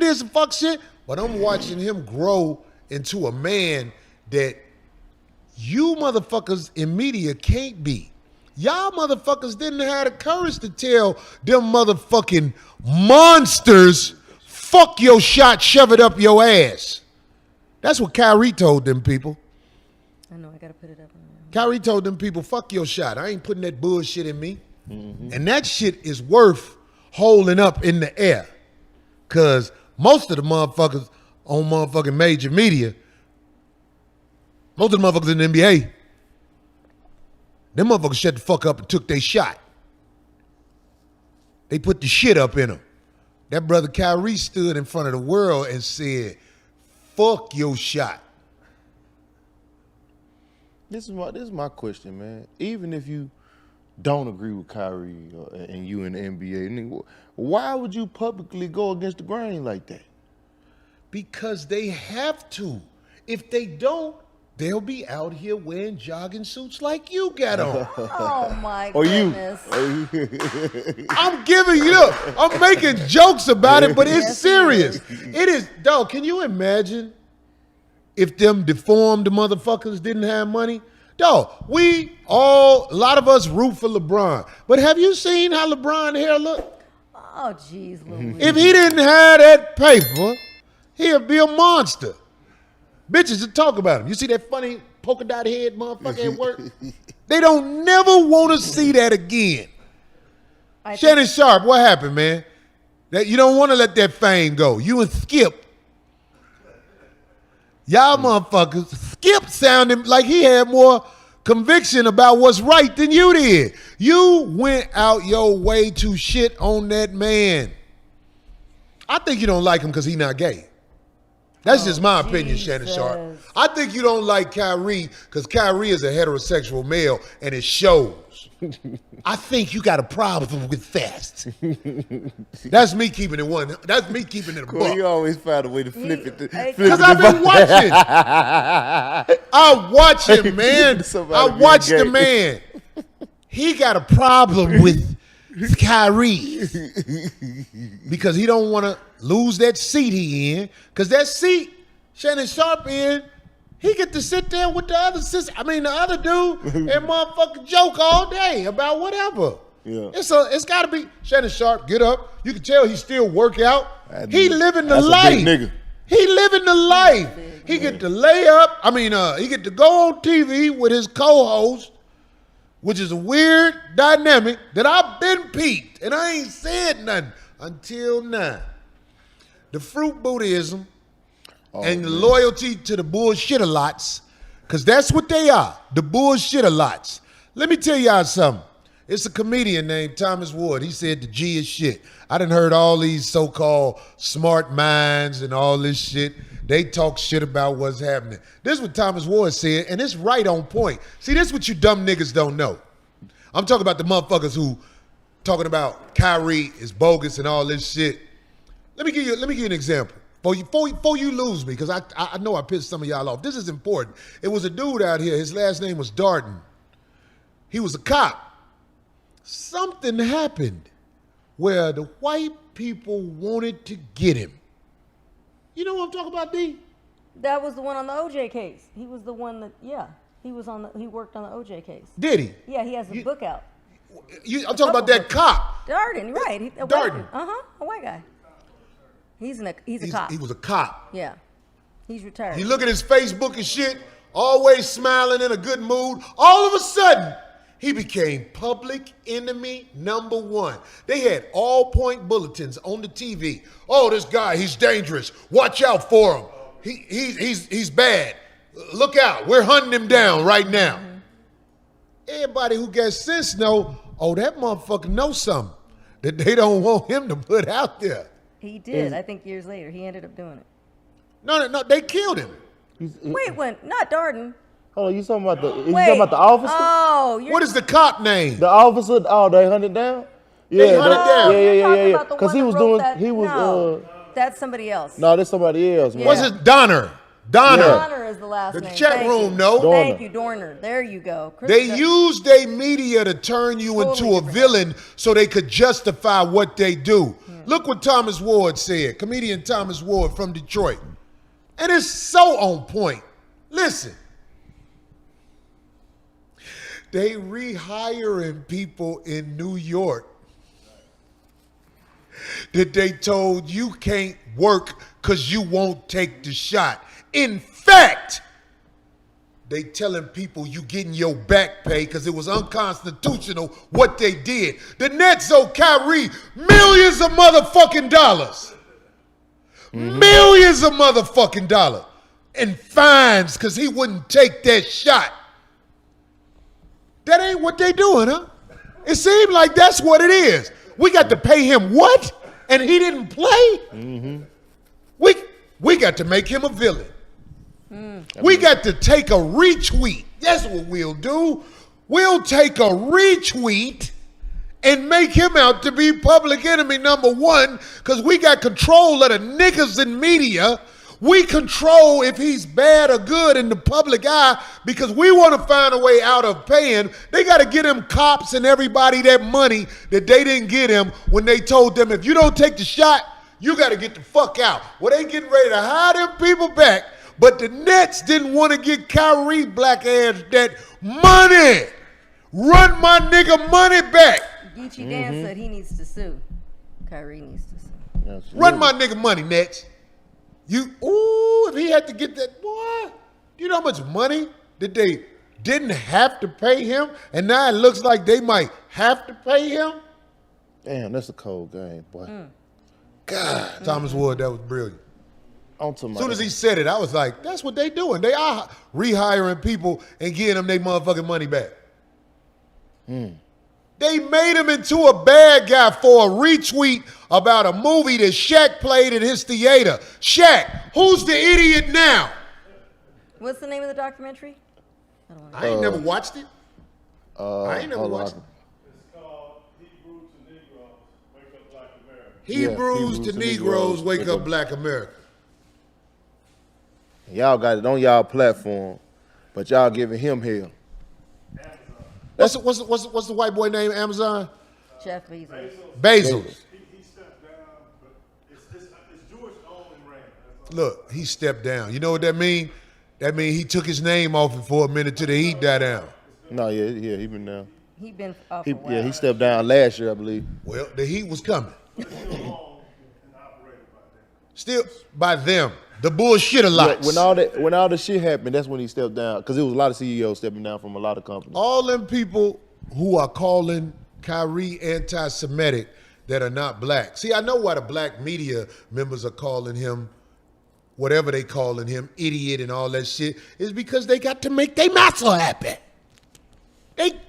have did some fuck shit, but I'm watching him grow into a man that you motherfuckers in media can't be. Y'all motherfuckers didn't have the courage to tell them motherfucking monsters, fuck your shot, shove it up your ass. That's what Kyrie told them people. I know, I gotta put it up. Kyrie told them people, fuck your shot. I ain't putting that bullshit in me. Mm-hmm. And that shit is worth holding up in the air. Because most of the motherfuckers on motherfucking major media, most of the motherfuckers in the NBA, them motherfuckers shut the fuck up and took their shot. They put the shit up in them. That brother Kyrie stood in front of the world and said, fuck your shot. This is my question, man. Even if you don't agree with Kyrie and you in the NBA, why would you publicly go against the grain like that? Because they have to. If they don't, they'll be out here wearing jogging suits like you got on. Oh my goodness. I'm giving you up. I'm making jokes about it, but it's serious. It is, dog, can you imagine if them deformed motherfuckers didn't have money? Dog, a lot of us root for LeBron. But have you seen how LeBron hair look? Oh, jeez, Louis. If he didn't have that paper, he'd be a monster. Bitches would talk about him. You see that funny polka dot head motherfucker at work? They don't never want to see that again. Shannon Sharp, what happened, man? That you don't want to let that fame go. You and Skip. Y'all motherfuckers, Skip sounded like he had more conviction about what's right than you did. You went out your way to shit on that man. I think you don't like him because he's not gay. That's just my opinion, Shannon Sharp. I think you don't like Kyrie because Kyrie is a heterosexual male and it shows. I think you got a problem with that. That's me keeping it one. That's me keeping it a buck. You always find a way to flip it. Because I've been watching. I watch him, man. I watch the man. He got a problem with Kyrie because he don't want to lose that seat he in. Because that seat Shannon Sharp in, he get to sit there with the other the other dude and motherfucking joke all day about whatever. Yeah. It's got to be Shannon Sharp. Get up. You can tell he still work out. He living the life. He living the life. He get to lay up. He get to go on TV with his co-host, which is a weird dynamic that I've been peeped, and I ain't said nothing until now. The fruit Buddhism and the loyalty to the bullshit-a-lots, because that's what they are, the bullshit-a-lots. Let me tell y'all something. It's a comedian named Thomas Wood. He said the G is shit. I done heard all these so-called smart minds and all this shit. They talk shit about what's happening. This is what Thomas Wood said, and it's right on point. See, this is what you dumb niggas don't know. I'm talking about the motherfuckers who talking about Kyrie is bogus and all this shit. Let me give you an example. Before you lose me, because I know I pissed some of y'all off. This is important. It was a dude out here. His last name was Darden. He was a cop. Something happened where the white people wanted to get him. You know what I'm talking about, D? That was the one on the OJ case. He was the one that, he worked on the OJ case. Did he? Yeah, he has a book out. I'm talking about that cop. Darden, right. Darden. A white guy. He's a cop. He was a cop. Yeah. He's retired. You look at his Facebook and shit, always smiling, in a good mood. All of a sudden, he became public enemy number one. They had all-point bulletins on the TV. Oh, this guy, he's dangerous. Watch out for him. He's bad. Look out. We're hunting him down right now. Mm-hmm. Everybody who got sense know, that motherfucker knows something that they don't want him to put out there. He did. I think years later, he ended up doing it. No, they killed him. Wait, not Darden. Oh, you talking about the officer? Oh, what is the cop name? The officer. Oh, they hunted down. Yeah, they hunted down. Yeah. Because he was doing. That's somebody else. No, that's somebody else. Man. Was it Donner? Donner is the last name. The chat room, no. Thank you, Dorner. There you go. They used their media to turn you into a villain so they could justify what they do. Look what Thomas Ward said, comedian Thomas Ward from Detroit. And it's so on point. Listen. They rehiring people in New York that they told you can't work because you won't take the shot. In fact, they telling people you getting your back pay because it was unconstitutional what they did. The Nets owe Kyrie millions of motherfucking dollars. Millions of motherfucking dollars. And fines because he wouldn't take that shot. That ain't what they doing, huh? It seemed like that's what it is. We got to pay him what? And he didn't play? We got to make him a villain. We got to take a retweet. That's what we'll do. We'll take a retweet and make him out to be public enemy number one because we got control of the niggas in media. We control if he's bad or good in the public eye because we want to find a way out of paying. They got to get them cops and everybody that money that they didn't get him when they told them, if you don't take the shot, you got to get the fuck out. Well, they getting ready to hire them people back, but the Nets didn't want to get Kyrie black ass that money. Run my nigga money back. Geechee Dan said he needs to sue. Kyrie needs to sue. Absolutely. Run my nigga money, Nets. If he had to get that, boy, you know how much money that they didn't have to pay him, and now it looks like they might have to pay him? Damn, that's a cold game, boy. God, Thomas Wood, that was brilliant. As Soon as he said it, I was like, that's what they doing. They are rehiring people and getting them their motherfucking money back. They made him into a bad guy for a retweet about a movie that Shaq played in his theater. Shaq, who's the idiot now? What's the name of the documentary? I ain't never watched it. I ain't never watched it. It's called Hebrews to Negroes, Wake Up Black America. Hebrews to Negroes, Wake Up Black America. Y'all got it on y'all platform, but y'all giving him hell. What's the white boy name? Amazon? Jeff Bezos. Bezos. He stepped down, but it's Jewish owned and ran. That's all. Look, he stepped down. You know what that mean? That mean he took his name off it for a minute till the heat died down. No, yeah, he been down. He been off a while. Yeah, he stepped down last year, I believe. Well, the heat was coming. Still owned and operated by them. Still by them. The bullshitter lots. When all the shit happened, that's when he stepped down. Because there was a lot of CEOs stepping down from a lot of companies. All them people who are calling Kyrie anti-Semitic that are not black. See, I know why the black media members are calling him whatever they calling him, idiot and all that shit, is because they got to make their master happy.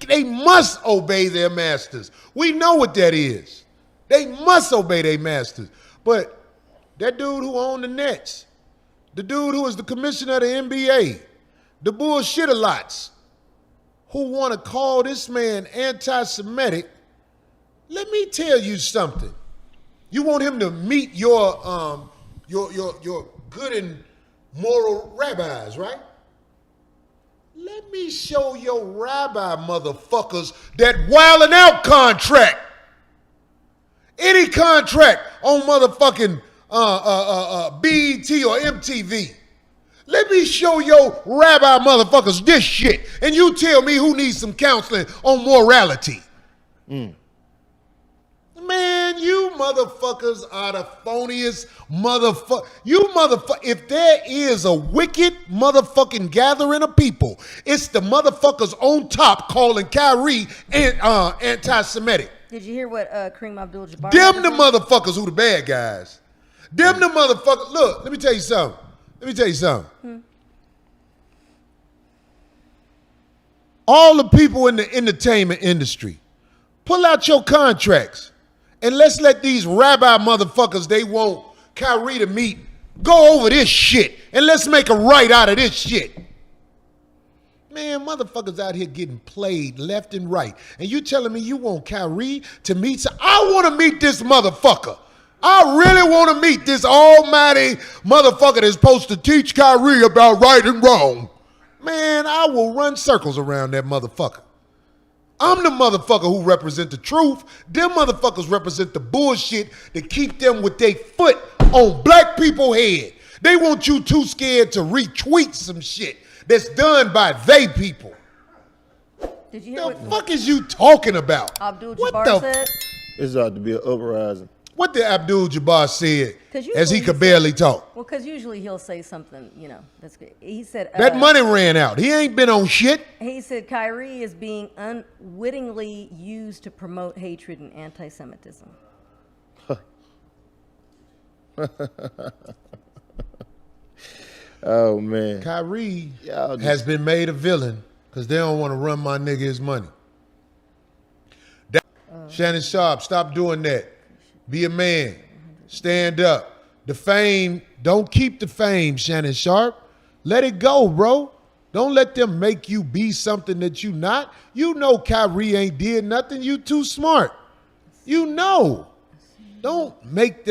They must obey their masters. We know what that is. They must obey their masters. But that dude who owned the Nets, the dude who is the commissioner of the NBA, the bullshitter lots who want to call this man anti-Semitic, let me tell you something. You want him to meet your good and moral rabbis, right? Let me show your rabbi motherfuckers that wildin' out contract. Any contract on motherfucking BET or MTV. Let me show your rabbi motherfuckers this shit, and you tell me who needs some counseling on morality. Man, you motherfuckers are the phoniest motherfucker. If there is a wicked motherfucking gathering of people, it's the motherfuckers on top calling Kyrie anti-Semitic. Did you hear what Kareem Abdul-Jabbar Them the said? motherfuckers who the bad guys. Them the motherfuckers. Look, let me tell you something. All the people in the entertainment industry, pull out your contracts and let's let these rabbi motherfuckers they want Kyrie to meet go over this shit and let's make a right out of this shit. Man, motherfuckers out here getting played left and right. And you telling me you want Kyrie to meet? I want to meet this motherfucker. I really want to meet this almighty motherfucker that's supposed to teach Kyrie about right and wrong. Man, I will run circles around that motherfucker. I'm the motherfucker who represent the truth. Them motherfuckers represent the bullshit that keep them with their foot on black people's head. They want you too scared to retweet some shit that's done by they people. Did you hear The fuck is you talking about? Abdul-Jabbar said? It's ought to be an uprising. What did Abdul-Jabbar said usually as he he could said- barely talk? Well, because usually he'll say something, that's good. He said That money ran out. He ain't been on shit. He said Kyrie is being unwittingly used to promote hatred and anti-Semitism. Oh man. Kyrie Y'all just- has been made a villain because they don't want to run my nigga his money. Shannon Sharp, stop doing that. Be a man. Stand up. The fame, don't keep the fame, Shannon Sharp. Let it go, bro. Don't let them make you be something that you not. You know Kyrie ain't did nothing. You too smart. You know. Don't let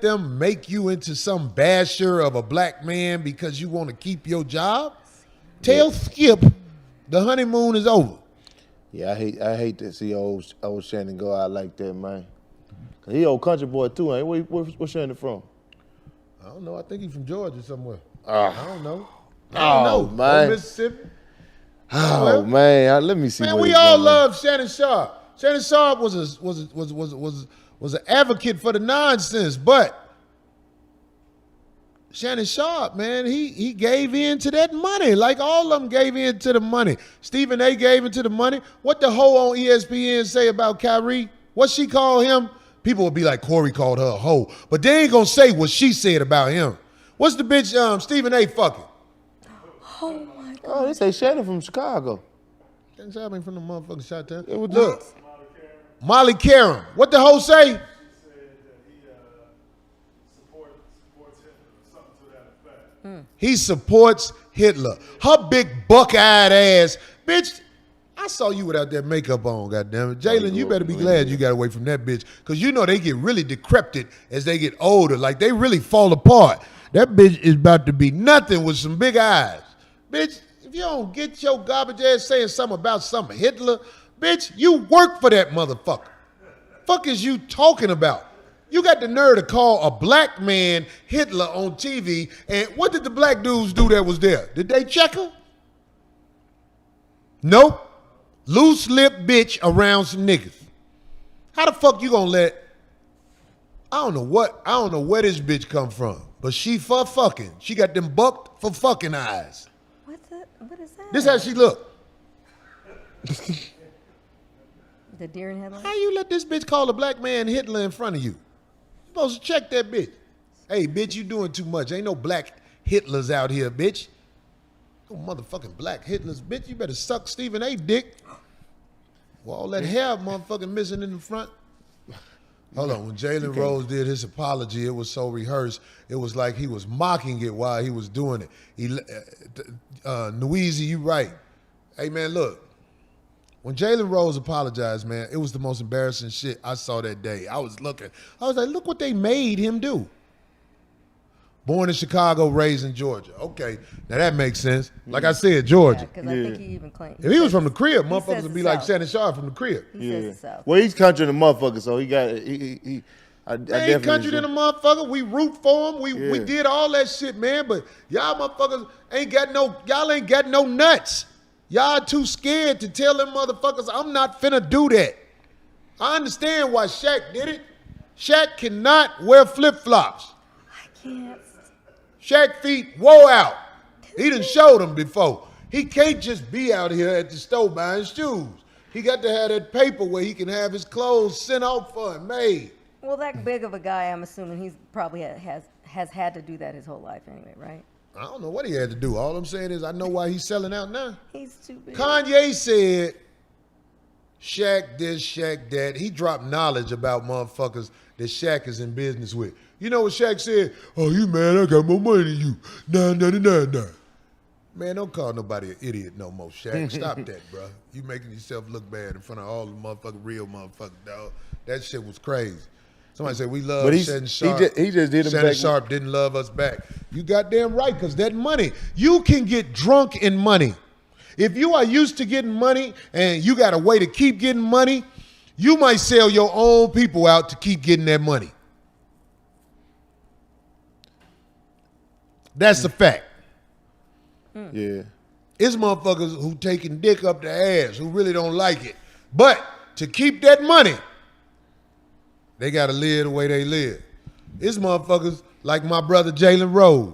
them make you into some basher of a black man because you want to keep your job. Tell Skip the honeymoon is over. Yeah, I hate to see old Shannon go out like that, man. 'Cause he old country boy too, ain't he? Where's Shannon from? I don't know. I think he's from Georgia somewhere. Ah. I don't know. I don't know. man. Or Mississippi. Oh Well, man, let me see. Man, what we he's all doing. love Shannon Sharp. Shannon Sharp was an advocate for the nonsense, but Shannon Sharp, man, he gave in to that money. Like all of them gave in to the money. Stephen A. gave in to the money. What the hoe on ESPN say about Kyrie? What she called him? People would be like, Corey called her a hoe. But they ain't gonna say what she said about him. What's the bitch Stephen A. fucking? Oh my God. Oh, they say Shannon from Chicago. Things happening from the motherfucking shot town. It was Look, Molly Karam. What the hoe say? Said that he supports him, something to that effect. He supports Hitler. Her big buck-eyed ass. Bitch, I saw you without that makeup on, goddammit. Jalen, you better be glad you got away from that bitch. Because you know they get really decrepit as they get older. Like they really fall apart. That bitch is about to be nothing with some big eyes. Bitch, if you don't get your garbage ass saying something about some Hitler, bitch, you work for that motherfucker. Fuck is you talking about? You got the nerve to call a black man Hitler on TV, and what did the black dudes do that was there? Did they check her? Nope. Loose lip bitch around some niggas. How the fuck you gonna let, I don't know where this bitch come from, but she for fucking. She got them bucked for fucking eyes. What is that? This how she look. The deer in headlights? How you let this bitch call a black man Hitler in front of you? You supposed to check that bitch. Hey, bitch, you doing too much. Ain't no black Hitlers out here, bitch. No motherfucking black Hitlers, bitch. You better suck Stephen A. dick. Well, all that hair motherfucking missing in the front. Hold on. When Jalen Rose did his apology, it was so rehearsed. It was like he was mocking it while he was doing it. Noeezy, you right. Hey, man, look. When Jalen Rose apologized, man, it was the most embarrassing shit I saw that day. I was looking. I was like, look what they made him do. Born in Chicago, raised in Georgia. Okay, now that makes sense. Like I said, Georgia. Because I think he even claimed. If he was from the crib, he motherfuckers says would the be like South. Shannon Sharp from the crib. He says the South. Well, he's country the motherfucker, so he got I They ain't country than a motherfucker. We root for him. We did all that shit, man. But y'all motherfuckers ain't got no nuts. Y'all too scared to tell them motherfuckers, I'm not finna do that. I understand why Shaq did it. Shaq cannot wear flip-flops. I can't. Shaq feet wore out. He done showed them before. He can't just be out here at the store buying shoes. He got to have that paper where he can have his clothes sent out for him, made. Well, that big of a guy, I'm assuming he's probably has had to do that his whole life anyway, right? I don't know what he had to do. All I'm saying is I know why he's selling out now. He's too big. Kanye said, Shaq this, Shaq that. He dropped knowledge about motherfuckers that Shaq is in business with. You know what Shaq said? Oh, you man, I got more money than you. Nah. Man, don't call nobody an idiot no more, Shaq. Stop that, bro. You making yourself look bad in front of all the motherfucking real motherfuckers, dog. That shit was crazy. Somebody said we love Shannon Sharp. He just did him Shannon back. Sharp didn't love us back. You goddamn right, because that money, you can get drunk in money. If you are used to getting money and you got a way to keep getting money, you might sell your own people out to keep getting that money. That's the fact. Yeah. It's motherfuckers who taking dick up the ass, who really don't like it. But to keep that money, they got to live the way they live. It's motherfuckers like my brother Jalen Rose.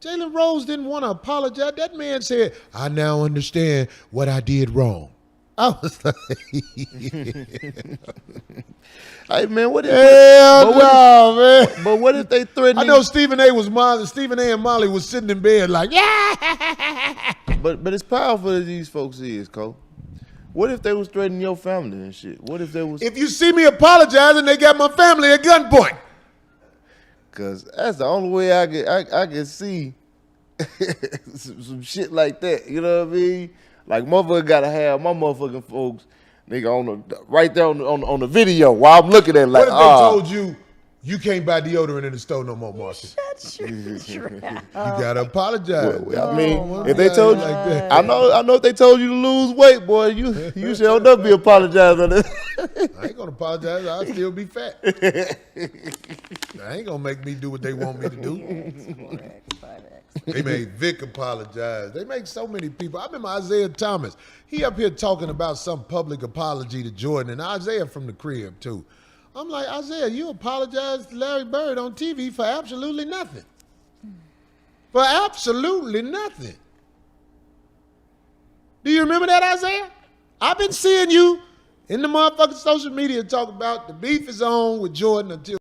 Jalen Rose didn't want to apologize. That man said, I now understand what I did wrong. I was like, Hey man, what if? hell no, man. But what if they threaten? I know Stephen A. and Molly was sitting in bed like, yeah. But it's powerful as these folks is, Cole. What if they was threatening your family and shit? What if they was? If you see me apologizing, they got my family at gunpoint. Cause that's the only way I can see some shit like that. You know what I mean? Like motherfucker gotta have my motherfucking folks, nigga, right there on the video while I'm looking at it like, What if they told you you can't buy deodorant in the store no more, Marcy? Shut your trap. You gotta apologize. I mean, Oh, if they told you, like that. I know if they told you to lose weight, boy, you should not be apologizing. I ain't gonna apologize. I'll still be fat. I ain't gonna make me do what they want me to do. 4X, 5X. They made Vic apologize. They make so many people. I remember Isaiah Thomas. He up here talking about some public apology to Jordan, and Isaiah from the crib too. I'm like, Isaiah, you apologized to Larry Bird on TV for absolutely nothing. For absolutely nothing. Do you remember that, Isaiah? I've been seeing you in the motherfucking social media talk about the beef is on with Jordan until